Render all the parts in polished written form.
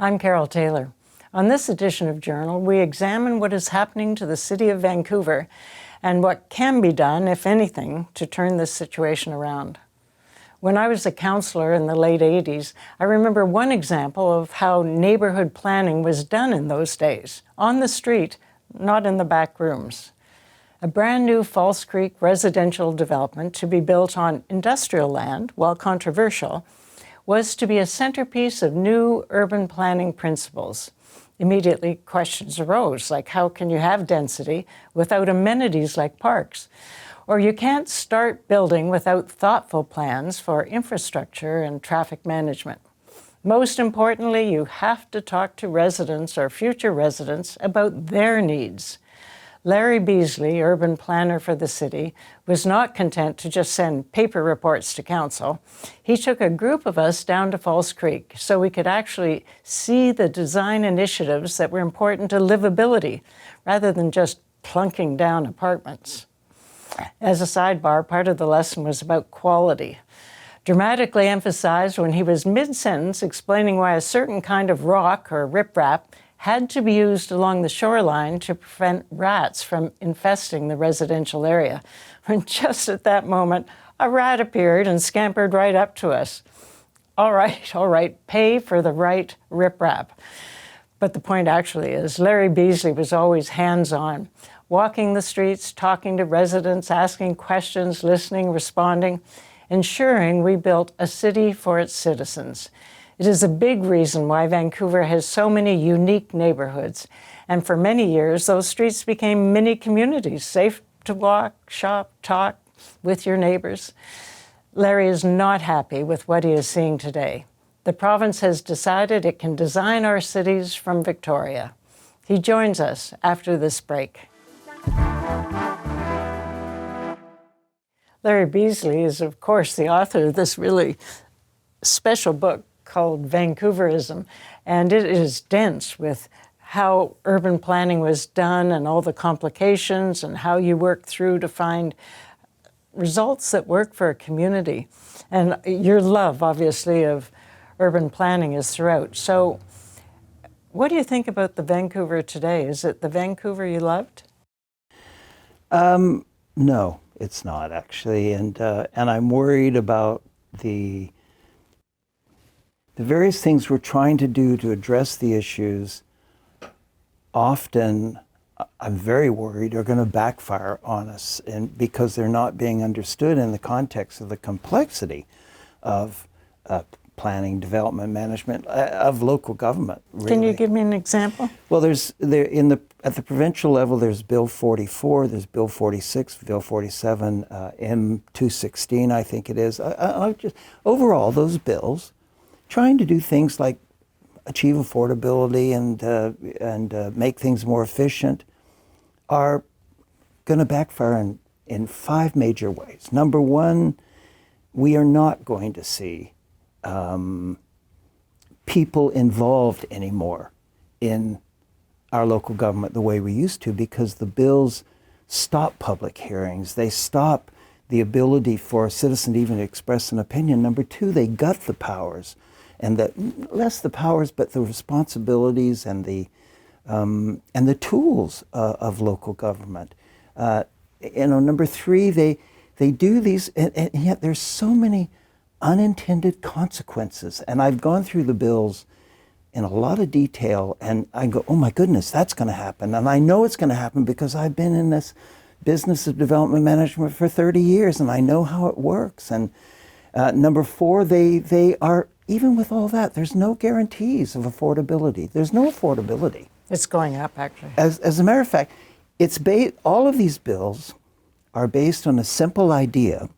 I'm Carole Taylor. On this edition of Journal, we examine what is happening to the City of Vancouver and what can be done, if anything, to turn this situation around. When I was a councillor in the late 80s, I remember one example of how neighbourhood planning was done in those days, on the street, not in the back rooms. A brand new False Creek residential development to be built on industrial land, while controversial, was to be a centrepiece of new urban planning principles. Immediately questions arose, like how can you have density without amenities like parks? Or you can't start building without thoughtful plans for infrastructure and traffic management. Most importantly, you have to talk to residents or future residents about their needs. Larry Beasley, urban planner for the city, was not content to just send paper reports to council. He took a group of us down to False Creek so we could actually see the design initiatives that were important to livability, rather than just plunking down apartments. As a sidebar, part of the lesson was about quality, dramatically emphasized when he was mid-sentence explaining why a certain kind of rock or riprap had to be used along the shoreline to prevent rats from infesting the residential area. When just at that moment, a rat appeared and scampered right up to us. All right, pay for the right riprap. But the point actually is, Larry Beasley was always hands-on, walking the streets, talking to residents, asking questions, listening, responding, ensuring we built a city for its citizens. It is a big reason why Vancouver has so many unique neighborhoods. And for many years, those streets became mini communities, safe to walk, shop, talk with your neighbors. Larry is not happy with what he is seeing today. The province has decided it can design our cities from Victoria. He joins us after this break. Larry Beasley is, of course, the author of this really special book called Vancouverism, and it is dense with how urban planning was done and all the complications and how you work through to find results that work for a community. And your love, obviously, of urban planning is throughout. So what do you think about the Vancouver today? Is it the Vancouver you loved? No, it's not actually, and I'm worried about the various things we're trying to do to address the issues. Often, I'm very worried, are going to backfire on us, and because they're not being understood in the context of the complexity of planning, development, management, of local government. Really. Can you give me an example? Well, at the provincial level, there's Bill 44, there's Bill 46, Bill 47, M216, I think it is. Overall, those bills, trying to do things like achieve affordability and make things more efficient, are going to backfire in five major ways. Number one, we are not going to see people involved anymore in our local government the way we used to, because the bills stop public hearings. They stop the ability for a citizen to even express an opinion. Number two, they gut the powers, and less the powers, but the responsibilities and the tools of local government. Number three, they do these, and yet there's so many unintended consequences. And I've gone through the bills in a lot of detail, and I go, oh my goodness, that's going to happen. And I know it's going to happen because I've been in this business of development management for 30 years, and I know how it works. And number four, they are, even with all that, there's no guarantees of affordability. There's no affordability. It's going up, actually. As a matter of fact, all of these bills are based on a simple idea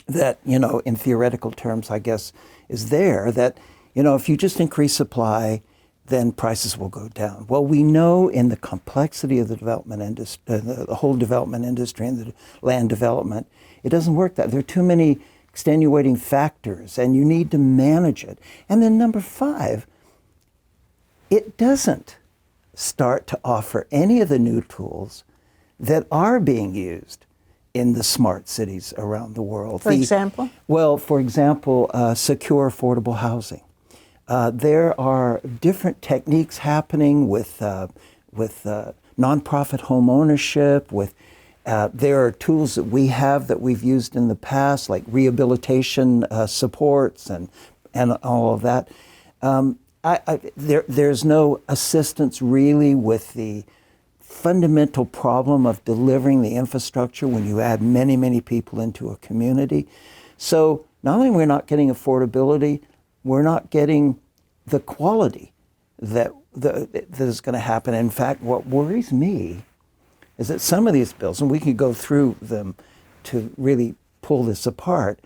that, in theoretical terms, I guess, is there, that, if you just increase supply, then prices will go down. Well, we know in the complexity of the development industry, the whole development industry and the land development, it doesn't work that. There are too many extenuating factors, and you need to manage it. And then number five, it doesn't start to offer any of the new tools that are being used in the smart cities around the world. For example? Well, for example, secure affordable housing. There are different techniques happening with nonprofit home ownership. There are tools that we have that we've used in the past, like rehabilitation supports and all of that. There's no assistance really with the fundamental problem of delivering the infrastructure when you add many, many people into a community. So not only we're not getting affordability, we're not getting the quality that is going to happen. In fact, what worries me is that some of these bills, and we can go through them to really pull this apart,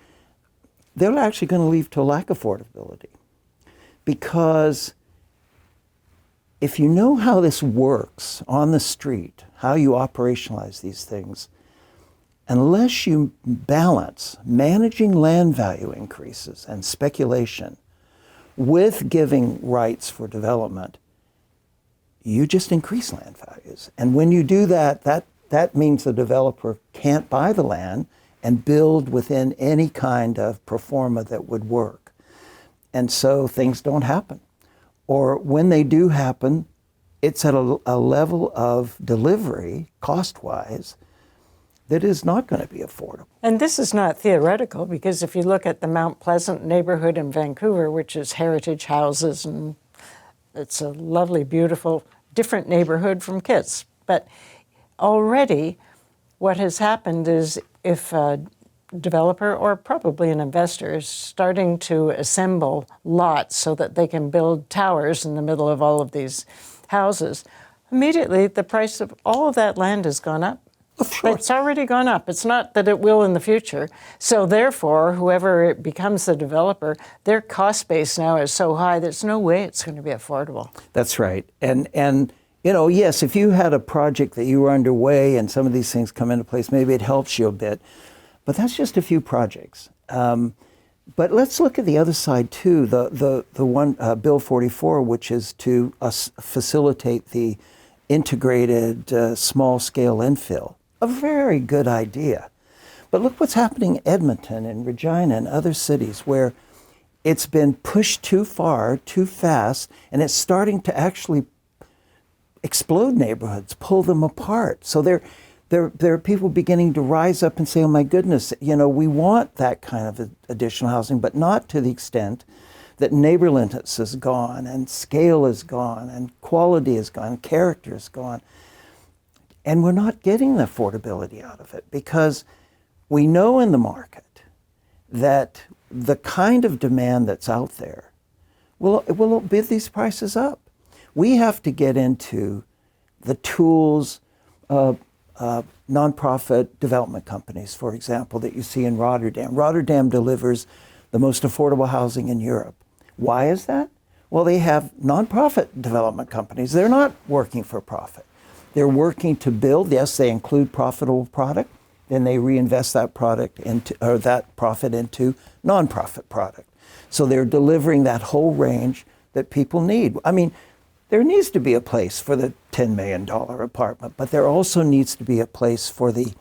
they're actually going to lead to lack of affordability. Because if you know how this works on the street, how you operationalize these things, unless you balance managing land value increases and speculation with giving rights for development, you just increase land values. And when you do that, that means the developer can't buy the land and build within any kind of pro forma that would work. And so things don't happen. Or when they do happen, it's at a level of delivery, cost-wise, that is not going to be affordable. And this is not theoretical, because if you look at the Mount Pleasant neighborhood in Vancouver, which is heritage houses, and it's a lovely, beautiful, different neighborhood from Kitts. But already what has happened is if a developer or probably an investor is starting to assemble lots so that they can build towers in the middle of all of these houses, immediately the price of all of that land has gone up. It's already gone up. It's not that it will in the future. So therefore, whoever becomes the developer, their cost base now is so high, there's no way it's going to be affordable. That's right. And you know, yes, if you had a project that you were underway and some of these things come into place, maybe it helps you a bit. But that's just a few projects. But let's look at the other side too. The one, Bill 44, which is to facilitate the integrated small-scale infill. A very good idea. But look what's happening in Edmonton and Regina and other cities where it's been pushed too far, too fast, and it's starting to actually explode neighborhoods, pull them apart. So there are people beginning to rise up and say, oh my goodness, you know, we want that kind of additional housing, but not to the extent that neighborliness is gone and scale is gone and quality is gone, character is gone. And we're not getting the affordability out of it because we know in the market that the kind of demand that's out there will bid these prices up. We have to get into the tools of nonprofit development companies, for example, that you see in Rotterdam. Rotterdam delivers the most affordable housing in Europe. Why is that? Well, they have nonprofit development companies. They're not working for profit. They're working to build. Yes, they include profitable product, then they reinvest that product into, or that profit into nonprofit product. So they're delivering that whole range that people need. I mean, there needs to be a place for the $10 million apartment, but there also needs to be a place for the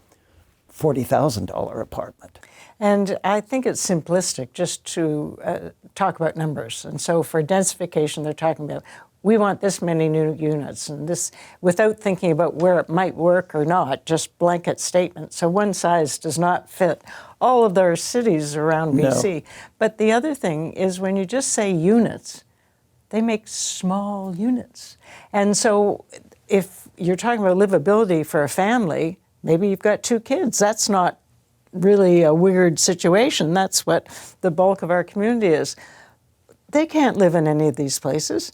$40,000 apartment. And I think it's simplistic just to talk about numbers. And so for densification, they're talking about, we want this many new units, and this, without thinking about where it might work or not, just blanket statement. So one size does not fit all of their cities around BC. No. But the other thing is when you just say units, they make small units. And so if you're talking about livability for a family, maybe you've got 2 kids. That's not really a weird situation. That's what the bulk of our community is. They can't live in any of these places.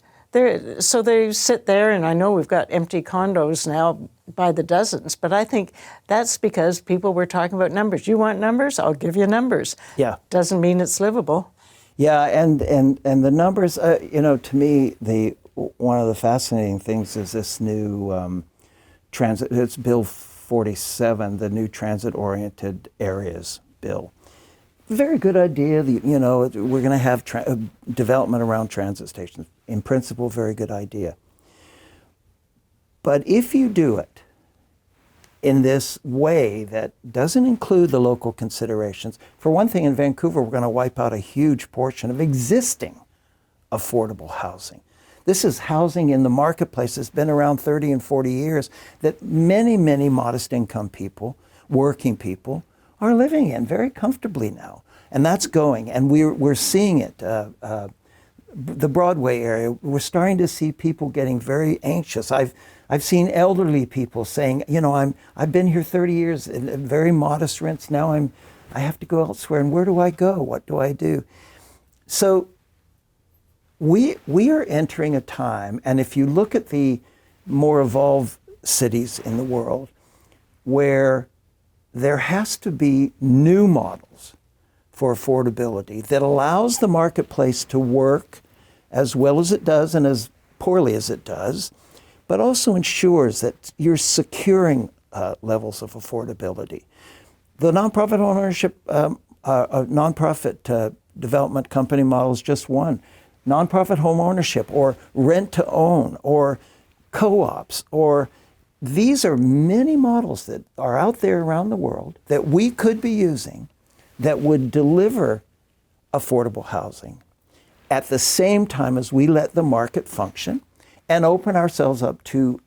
So they sit there, and I know we've got empty condos now by the dozens, but I think that's because people were talking about numbers. You want numbers? I'll give you numbers. Yeah. Doesn't mean it's livable. Yeah, and the numbers, you know, to me, one of the fascinating things is this new transit, it's Bill 47, the new transit-oriented areas bill. Very good idea. You know, we're going to have development around transit stations. In principle, very good idea. But if you do it in this way that doesn't include the local considerations, for one thing, in Vancouver, we're going to wipe out a huge portion of existing affordable housing. This is housing in the marketplace that's been around 30 and 40 years that many, many modest income people, working people, are living in very comfortably now. And that's going, and we're seeing it. The Broadway area, we're starting to see people getting very anxious. I've seen elderly people saying, you know, I've been here 30 years at very modest rents. Now I have to go elsewhere, and where do I go? What do I do? So we are entering a time, and if you look at the more evolved cities in the world, where there has to be new models for affordability that allows the marketplace to work as well as it does and as poorly as it does, but also ensures that you're securing levels of affordability. The nonprofit ownership, nonprofit development company model is just one. Nonprofit home ownership or rent to own or co-ops, or these are many models that are out there around the world that we could be using that would deliver affordable housing at the same time as we let the market function and open ourselves up to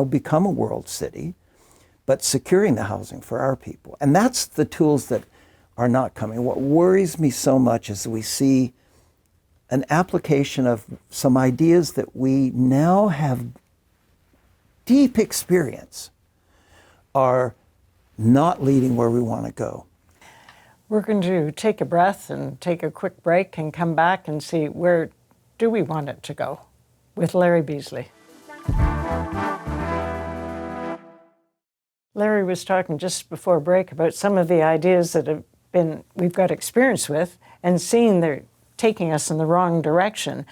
become a world city, but securing the housing for our people. And that's the tools that are not coming. What worries me so much is we see an application of some ideas that we now have deep experience are not leading where we want to go. We're going to take a breath and take a quick break and come back and see where do we want it to go with Larry Beasley. Larry was talking just before break about some of the ideas that we've got experience with and seeing they're taking us in the wrong direction.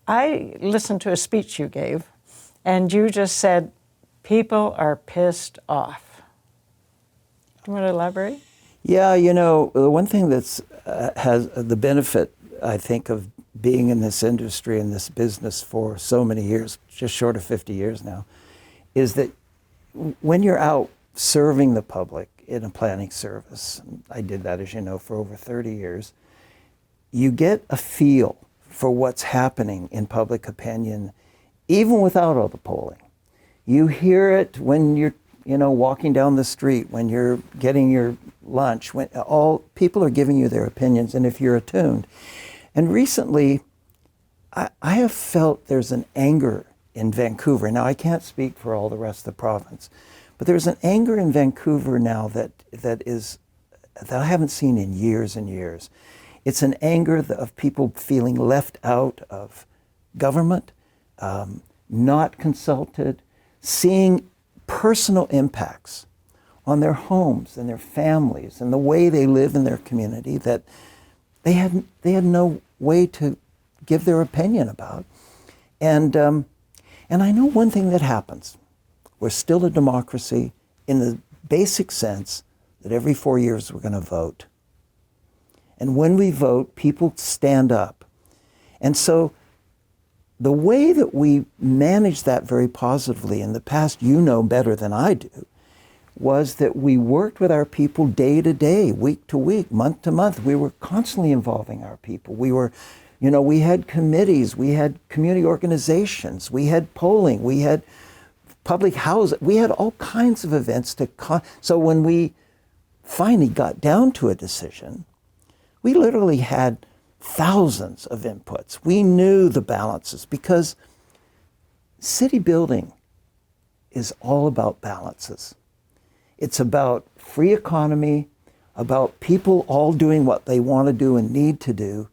I listened to a speech you gave, and you just said, people are pissed off. Do you want to elaborate? Yeah, you know, the one thing that's has the benefit, I think, of being in this industry and this business for so many years, just short of 50 years now, is that when you're out serving the public in a planning service, I did that, as you know, for over 30 years, you get a feel for what's happening in public opinion, even without all the polling. You hear it when you're, walking down the street, when you're getting your lunch, when all people are giving you their opinions, and if you're attuned. And recently, I have felt there's an anger in Vancouver. Now, I can't speak for all the rest of the province, but there's an anger in Vancouver now that I haven't seen in years and years. It's an anger of people feeling left out of government, not consulted, seeing personal impacts on their homes and their families and the way they live in their community that they had no way to give their opinion about. And I know one thing that happens. We're still a democracy in the basic sense that every 4 years we're going to vote. And when we vote, people stand up. And so the way that we managed that very positively in the past, you know better than I do, was that we worked with our people day to day, week to week, month to month. We were constantly involving our people. We were, we had committees, we had community organizations, we had polling, we had public housing, we had all kinds of events so when we finally got down to a decision, we literally had thousands of inputs. We knew the balances because city building is all about balances. It's about free economy, about people all doing what they want to do and need to do,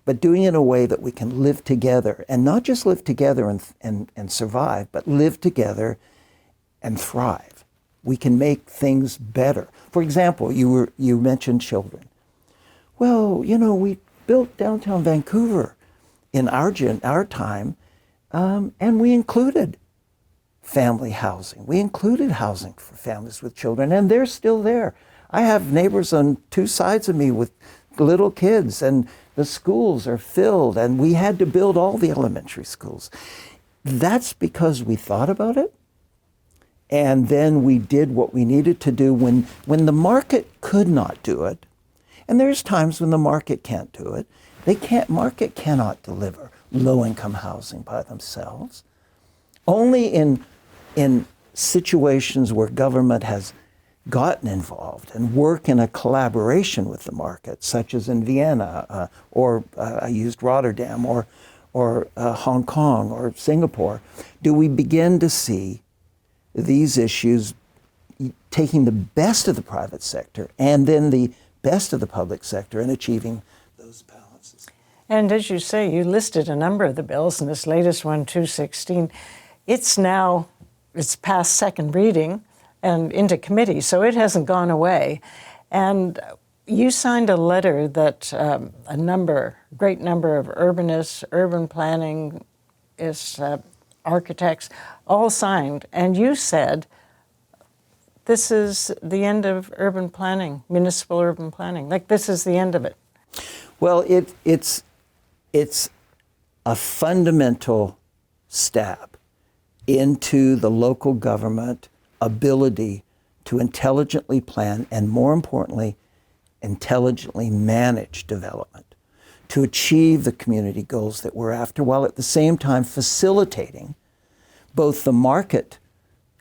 but doing it in a way that we can live together, and not just live together and survive, but live together and thrive. We can make things better. For example, you mentioned children. Well, we built downtown Vancouver in our time, and we included family housing. We included housing for families with children, and they're still there. I have neighbors on two sides of me with little kids, and the schools are filled, and we had to build all the elementary schools. That's because we thought about it, and then we did what we needed to do when the market could not do it. And there's times when the market can't do it, Market cannot deliver low-income housing by themselves. Only in situations where government has gotten involved and work in a collaboration with the market, such as in Vienna, or I used Rotterdam, or Hong Kong or Singapore, do we begin to see these issues taking the best of the private sector and then the best of the public sector and achieving those balances. And as you say, you listed a number of the bills, and this latest one, 216, it's past second reading and into committee, so it hasn't gone away. And you signed a letter that great number of urbanists, urban planning architects, all signed, and you said, this is the end of urban planning, municipal urban planning. Like, this is the end of it. Well, it's a fundamental step into the local government ability to intelligently plan and, more importantly, intelligently manage development to achieve the community goals that we're after, while at the same time facilitating both the market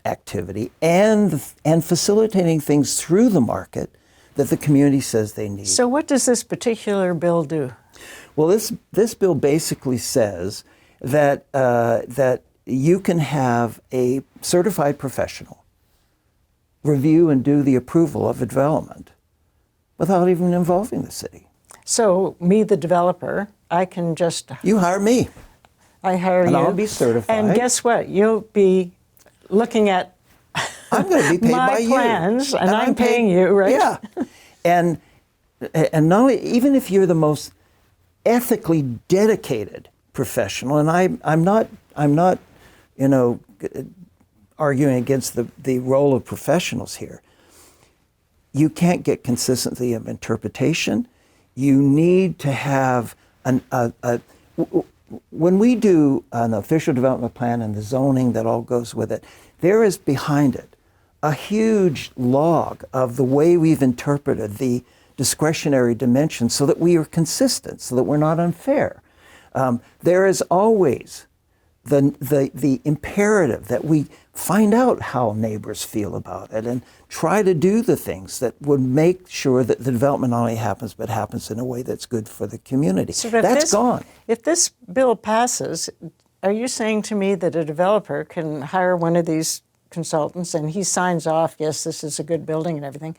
activity and facilitating things through the market that the community says they need. So what does this particular bill do? Well, this bill basically says that that you can have a certified professional review and do the approval of a development without even involving the city. So me, the developer, I can just... You hire me. I hire and you. And I'll be certified. And guess what? You'll be looking at I'm going to be paid by you. My plans, and I'm paying you, right? Yeah. And now, even if you're the most ethically dedicated professional, and I'm not, arguing against the role of professionals here. You can't get consistency of interpretation. You need to have when we do an official development plan and the zoning that all goes with it, there is behind it a huge log of the way we've interpreted the discretionary dimension so that we are consistent, so that we're not unfair. There is always the imperative that we find out how neighbors feel about it and try to do the things that would make sure that the development not only happens, but happens in a way that's good for the community. So that's gone. If this bill passes, are you saying to me that a developer can hire one of these consultants and he signs off, yes, this is a good building and everything?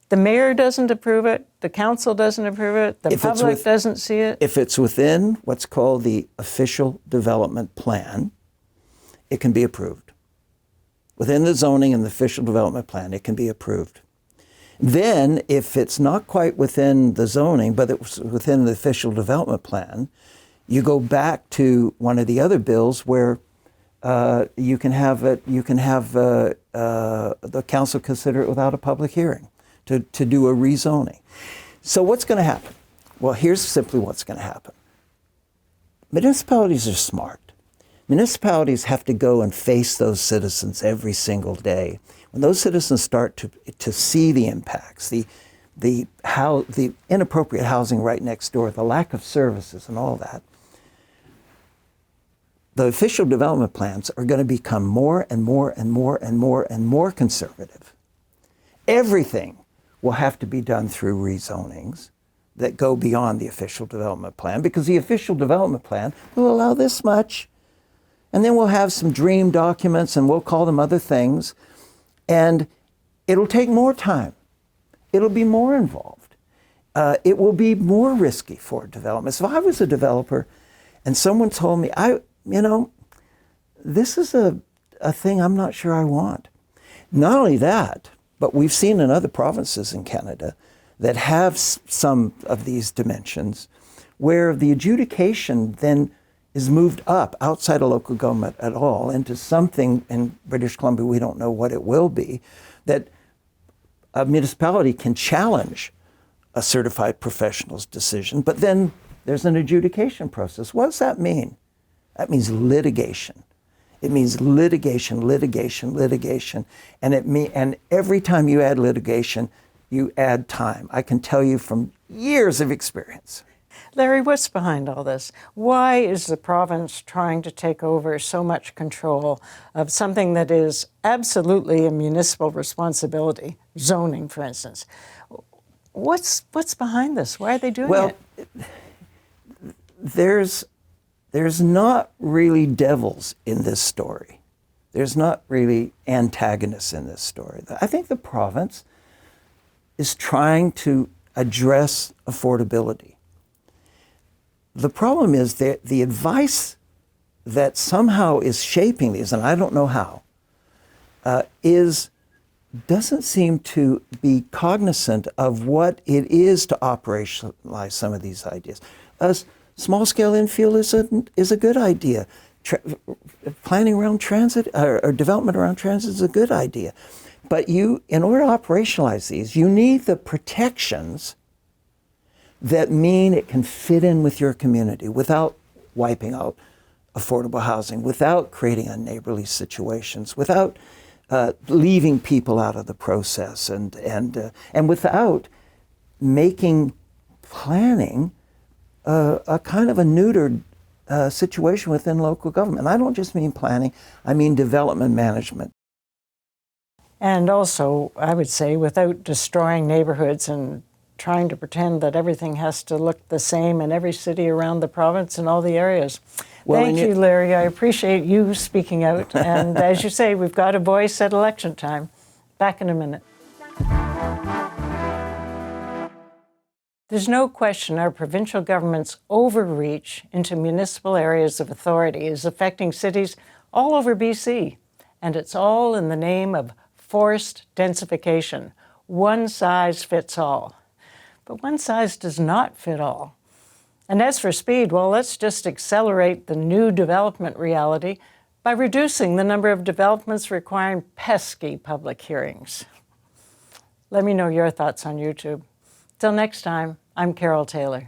The mayor doesn't approve it, the council doesn't approve it, the public doesn't see it? If it's within what's called the official development plan, it can be approved. Within the zoning and the official development plan, it can be approved. Then, if it's not quite within the zoning, but it's within the official development plan, you go back to one of the other bills where you can have the council consider it without a public hearing to do a rezoning. So what's going to happen? Well, here's simply what's going to happen. Municipalities are smart. Municipalities have to go and face those citizens every single day. When those citizens start to see the impacts, the inappropriate housing right next door, the lack of services and all that, the official development plans are going to become more and more and more and more and more conservative. Everything will have to be done through rezonings that go beyond the official development plan, because the official development plan will allow this much, and then we'll have some dream documents and we'll call them other things, and it'll take more time. It'll be more involved. It will be more risky for development. So if I was a developer and someone told me, this is a thing I'm not sure I want. Not only that, but we've seen in other provinces in Canada that have some of these dimensions where the adjudication then is moved up outside of local government at all into something in British Columbia, we don't know what it will be, that a municipality can challenge a certified professional's decision, but then there's an adjudication process. What does that mean? That means litigation. It means litigation, litigation, litigation, and every time you add litigation, you add time. I can tell you from years of experience. Larry, what's behind all this? Why is the province trying to take over so much control of something that is absolutely a municipal responsibility, zoning, for instance? What's behind this? Why are they doing it? There's not really devils in this story. There's not really antagonists in this story. I think the province is trying to address affordability. The problem is that the advice that somehow is shaping these, and I don't know how, doesn't seem to be cognizant of what it is to operationalize some of these ideas. Small-scale infill is a good idea. Planning around transit or development around transit is a good idea. But in order to operationalize these, you need the protections that mean it can fit in with your community without wiping out affordable housing, without creating unneighborly situations, without leaving people out of the process, and without making planning a kind of a neutered situation within local government. And I don't just mean planning, I mean development management. And also, I would say, without destroying neighborhoods and trying to pretend that everything has to look the same in every city around the province and all the areas. Well, thank you, Larry. I appreciate you speaking out. And as you say, we've got a voice at election time. Back in a minute. There's no question our provincial government's overreach into municipal areas of authority is affecting cities all over BC. And it's all in the name of forced densification. One size fits all. But one size does not fit all. And as for speed, well, let's just accelerate the new development reality by reducing the number of developments requiring pesky public hearings. Let me know your thoughts on YouTube. Till next time, I'm Carole Taylor.